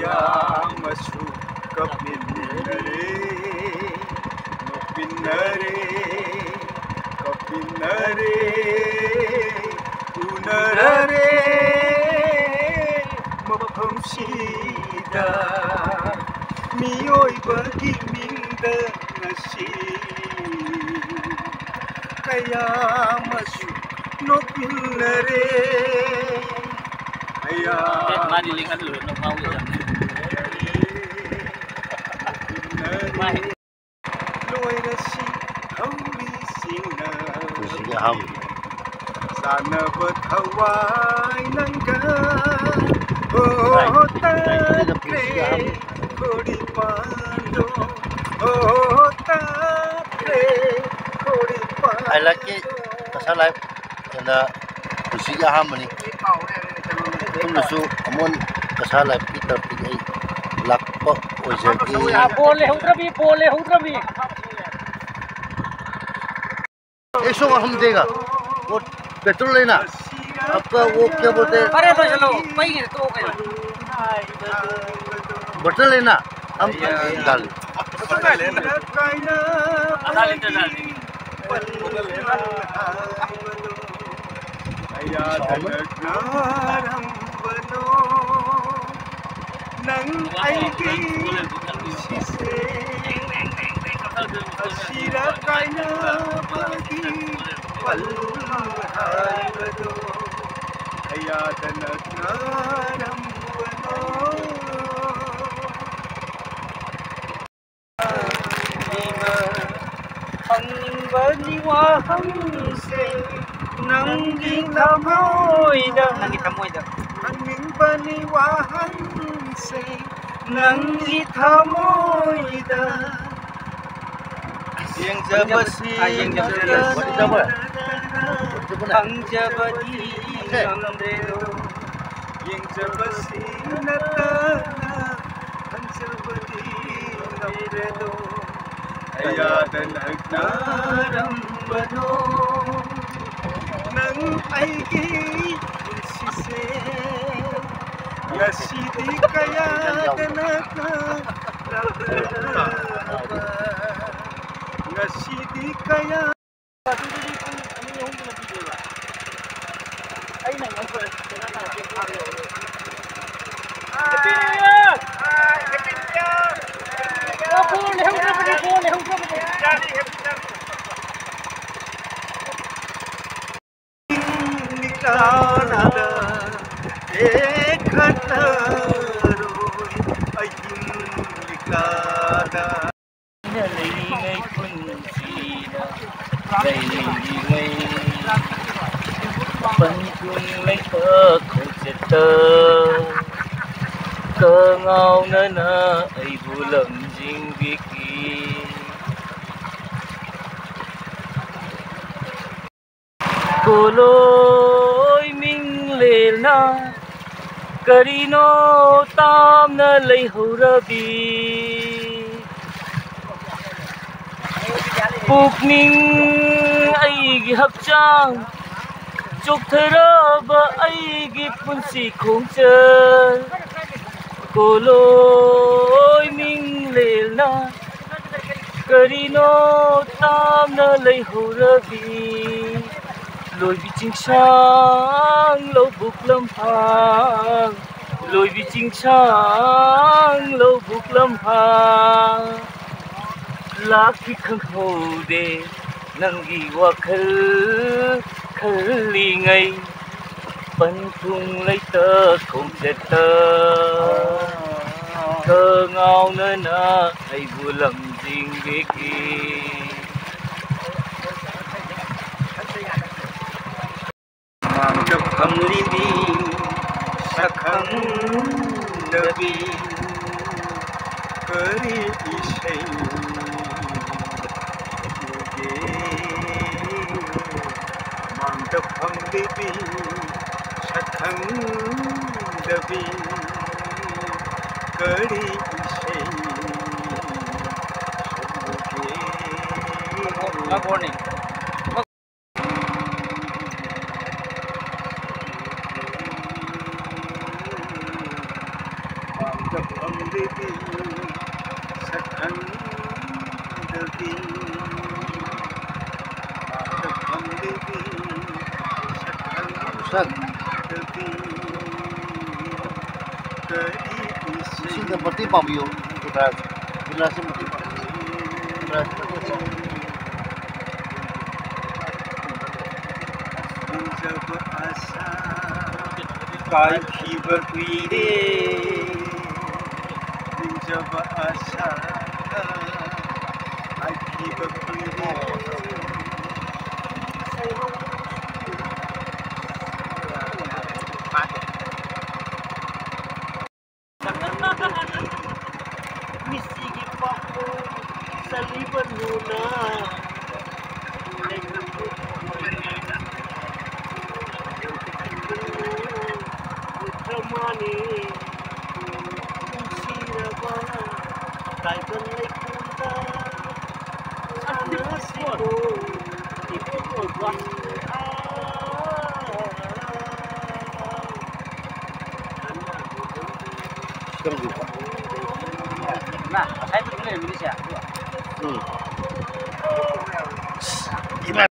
Kayamasu kapinare, mapinare, kapinare, unarare, mapamsida, miyoibagi mingda nasi, kayamasu nopinare. Mari lihat dulu, mau ya. Loirasi hauri singna, Kusiyaham. sana bathawai nangga, oh takre kodi pando, oh takre kodi pando. I like it. Kasal life. Kena kusiyaham ni. Kumusu amun kasal life kita pergi lakpa ojagi. Boleh hudrabi. ऐसो हम देगा वो पेट्रोल लेना आपका वो क्या बोलते हैं अरे तो चलो पही तो गया बटन लेना हम डाल आधा लीटर डाल देंगे Asira kaya bagi palhayado ayadana karambano hangbani wahamse nangi thamoida hangbani wahamse nangi thamoida yang jabasi ang jabati namrelo yang jabasi natana ang jabati namrelo ayadan agdarambano nang aigi sise yasidi kaya danaka Ngasidi kaya lấy thơ không chết tơ cơ ngao nơ nơ ấy vu lầm dinh vi kỳ cô lối minh lệ na karino tam nơ lấy hậu ra bi bục minh ấy gi hấp trang chúc thơ ra và ai ghi phun xì khung chờ cô lối minh lệ na karino tam na lấy hậu ra vì lối vì chính sáng lâu bục lâm phàng lối vì chính sáng lâu bục lâm phàng lá khi khăng hồ đề nang ghi wa khơi khơi ngay bắn thung lấy tơ không chết tơ thơ ngao nơi nơ hay vui lầm riêng biết gì mang đập thầm ly đi sắc khăng đ비 करी इशै योगे मांडफं देवी सखं दबी करी इशै योगे pambibi sa kandabing sa pambibi sa Usag. kandabing Sing ka pati pa biyo. Generasi pati pa. Generasi pati pa. जब आशा काय खीब हुई रे जब आशा काय खीब हुई रे Misigi pa ko sa liban mo na. Ramani kung sira ba tayo kanlay punta sana siko ipagpagwas Sekarang juga. Nah, saya itu Indonesia. Hmm.